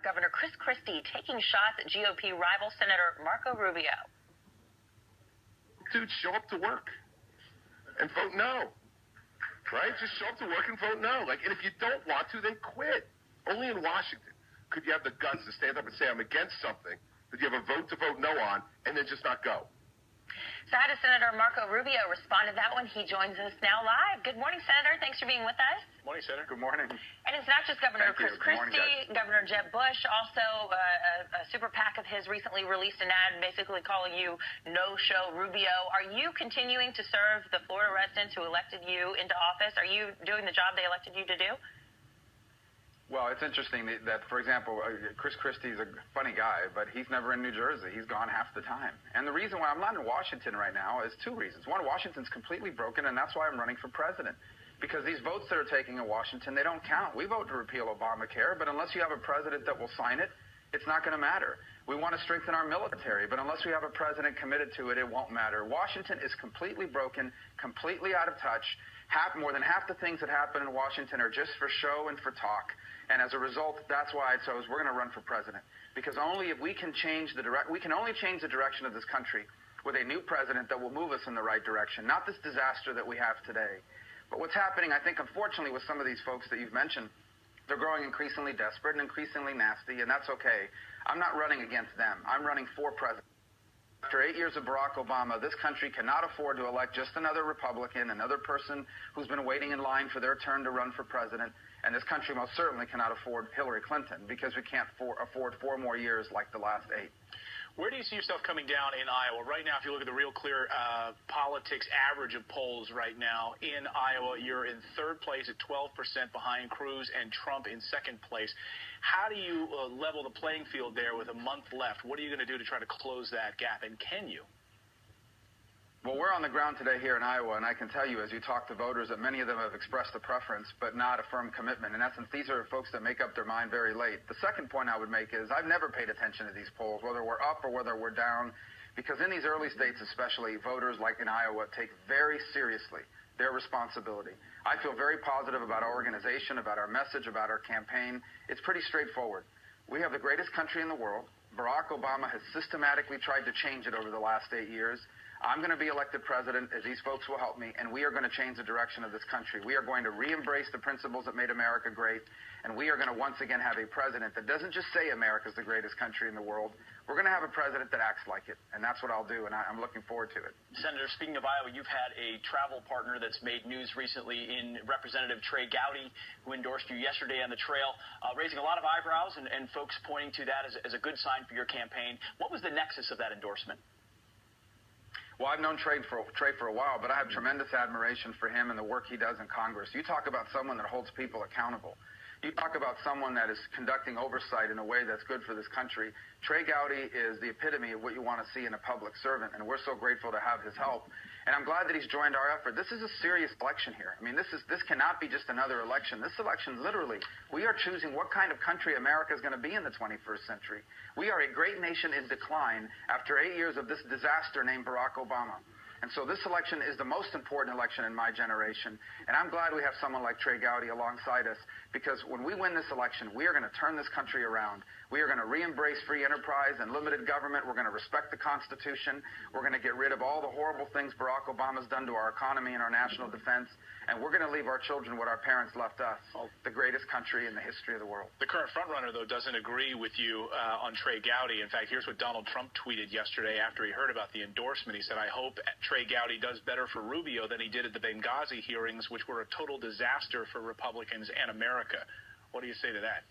Governor Chris Christie taking shots at GOP rival Senator Marco Rubio. Dude, show up to work and vote no. Right? Just show up to work and vote no. And if you don't want to, then quit. Only in Washington could you have the guts to stand up and say, I'm against something that you have a vote to vote no on, and then just not go. So how does Senator Marco Rubio respond to that one? He joins us now live. Good morning, Senator. Thanks for being with us. Morning, Senator. Good morning. And it's not just Governor Chris Christie, Governor Jeb Bush, also a super PAC of his recently released an ad basically calling you no-show Rubio. Are you continuing to serve the Florida residents who elected you into office? Are you doing the job they elected you to do? Well, it's interesting that, for example, Chris Christie's a funny guy, but he's never in New Jersey. He's gone half the time. And the reason why I'm not in Washington right now is two reasons. One, Washington's completely broken, and that's why I'm running for president. Because these votes that are taking in Washington, they don't count. We vote to repeal Obamacare, but unless you have a president that will sign it, it's not going to matter. We want to strengthen our military, but unless we have a president committed to it, it won't matter. Washington is completely broken, completely out of touch. More than half the things that happen in Washington are just for show and for talk. And as a result, that's why I chose we're going to run for president. Because only if we can we can only change the direction of this country with a new president that will move us in the right direction, not this disaster that we have today. But what's happening, I think, unfortunately, with some of these folks that you've mentioned, they're growing increasingly desperate and increasingly nasty, and that's okay. I'm not running against them. I'm running for president. After 8 years of Barack Obama, this country cannot afford to elect just another Republican, another person who's been waiting in line for their turn to run for president. And this country most certainly cannot afford Hillary Clinton because we can't afford 4 more years like the last 8. Where do you see yourself coming down in Iowa? Right now, if you look at the Real Clear Politics average of polls right now in Iowa, you're in third place at 12% behind Cruz and Trump in second place. How do you level the playing field there with a month left? What are you going to do to try to close that gap, and can you? Well, we're on the ground today here in Iowa, and I can tell you as you talk to voters that many of them have expressed a preference but not a firm commitment. In essence, these are folks that make up their mind very late. The second point I would make is I've never paid attention to these polls, whether we're up or whether we're down, because in these early states especially, voters like in Iowa take very seriously their responsibility. I feel very positive about our organization, about our message, about our campaign. It's pretty straightforward. We have the greatest country in the world. Barack Obama has systematically tried to change it over the last 8 years. I'm going to be elected president as these folks will help me, and we are going to change the direction of this country. We are going to re-embrace the principles that made America great, and we are going to once again have a president that doesn't just say America's the greatest country in the world. We're going to have a president that acts like it, and that's what I'll do, and I'm looking forward to it. Senator, speaking of Iowa, you've had a travel partner that's made news recently in Representative Trey Gowdy, who endorsed you yesterday on the trail, raising a lot of eyebrows and folks pointing to that as a good sign for your campaign. What was the nexus of that endorsement? Well, I've known Trey for a while, but I have tremendous admiration for him and the work he does in Congress. You talk about someone that holds people accountable. You talk about someone that is conducting oversight in a way that's good for this country. Trey Gowdy is the epitome of what you want to see in a public servant, and we're so grateful to have his help. And I'm glad that he's joined our effort. This is a serious election here. I mean, this cannot be just another election. This election, literally, we are choosing what kind of country America is going to be in the 21st century. We are a great nation in decline after 8 years of this disaster named Barack Obama. And so this election is the most important election in my generation. And I'm glad we have someone like Trey Gowdy alongside us, because when we win this election, we are going to turn this country around. We are going to re-embrace free enterprise and limited government. We're going to respect the Constitution. We're going to get rid of all the horrible things Barack Obama's done to our economy and our national defense. And we're going to leave our children what our parents left us, the greatest country in the history of the world. The current frontrunner, though, doesn't agree with you on Trey Gowdy. In fact, here's what Donald Trump tweeted yesterday after he heard about the endorsement. He said, I hope Trey Gowdy does better for Rubio than he did at the Benghazi hearings, which were a total disaster for Republicans and America. What do you say to that?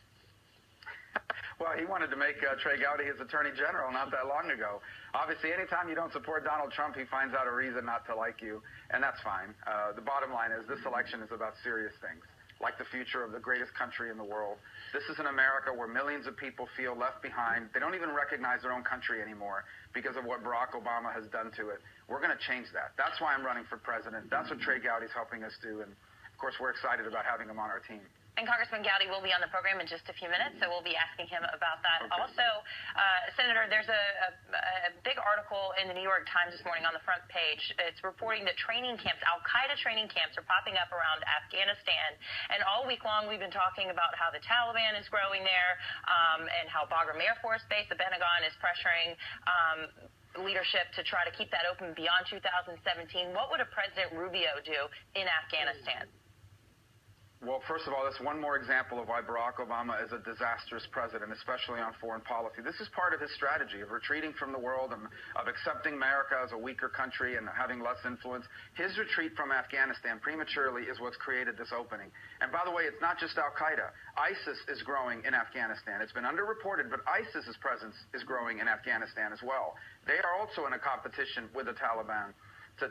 Well, he wanted to make Trey Gowdy his attorney general not that long ago. Obviously, anytime you don't support Donald Trump, he finds out a reason not to like you, and that's fine. The bottom line is this election is about serious things, like the future of the greatest country in the world. This is an America where millions of people feel left behind. They don't even recognize their own country anymore because of what Barack Obama has done to it. We're going to change that. That's why I'm running for president. That's what Trey Gowdy's helping us do, and, of course, we're excited about having him on our team. And Congressman Gowdy will be on the program in just a few minutes, so we'll be asking him about that. Okay. Also, Senator, there's a big article in the New York Times this morning on the front page. It's reporting that training camps, Al-Qaeda training camps, are popping up around Afghanistan. And all week long, we've been talking about how the Taliban is growing there and how Bagram Air Force Base, the Pentagon, is pressuring leadership to try to keep that open beyond 2017. What would a President Rubio do in Afghanistan? Well, first of all, that's one more example of why Barack Obama is a disastrous president, especially on foreign policy. This is part of his strategy of retreating from the world and of accepting America as a weaker country and having less influence. His retreat from Afghanistan prematurely is what's created this opening. And by the way, it's not just Al-Qaeda. ISIS is growing in Afghanistan. It's been underreported, but ISIS's presence is growing in Afghanistan as well. They are also in a competition with the Taliban to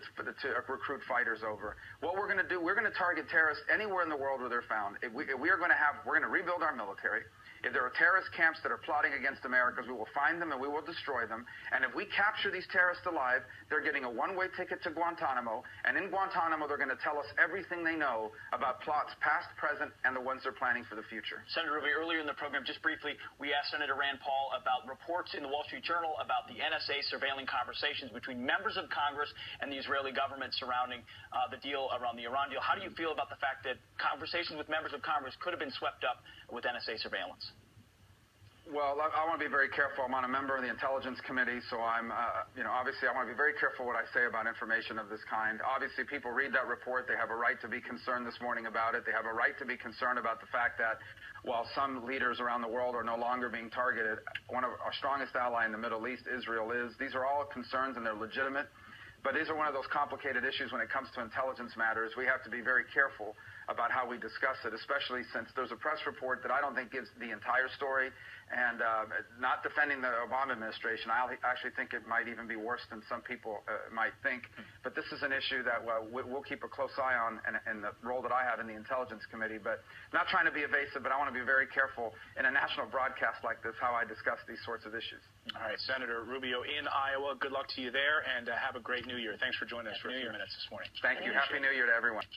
recruit fighters over. What we're going to do, we're going to target terrorists anywhere in the world where they're found. We're going to rebuild our military. If there are terrorist camps that are plotting against Americans, we will find them and we will destroy them. And if we capture these terrorists alive, they're getting a one-way ticket to Guantanamo. And in Guantanamo, they're going to tell us everything they know about plots past, present, and the ones they're planning for the future. Senator Rubio, earlier in the program, just briefly, we asked Senator Rand Paul about reports in the Wall Street Journal about the NSA surveilling conversations between members of Congress and the Israeli government surrounding the deal around the Iran deal. How do you feel about the fact that conversations with members of Congress could have been swept up with NSA surveillance? Well, I want to be very careful. I'm on a member of the Intelligence Committee, so I'm, obviously I want to be very careful what I say about information of this kind. Obviously, people read that report. They have a right to be concerned this morning about it. They have a right to be concerned about the fact that while some leaders around the world are no longer being targeted, one of our strongest ally in the Middle East, Israel, is. These are all concerns, and they're legitimate. But these are one of those complicated issues when it comes to intelligence matters. We have to be very careful about how we discuss it, especially since there's a press report that I don't think gives the entire story. And not defending the Obama administration, I actually think it might even be worse than some people might think. But this is an issue that we'll keep a close eye on in the role that I have in the Intelligence Committee. But not trying to be evasive, but I want to be very careful in a national broadcast like this how I discuss these sorts of issues. All right, Senator Rubio in Iowa. Good luck to you there, and have a great New Year. Thanks for joining us for a few minutes this morning. Thank you. Happy New Year to everyone.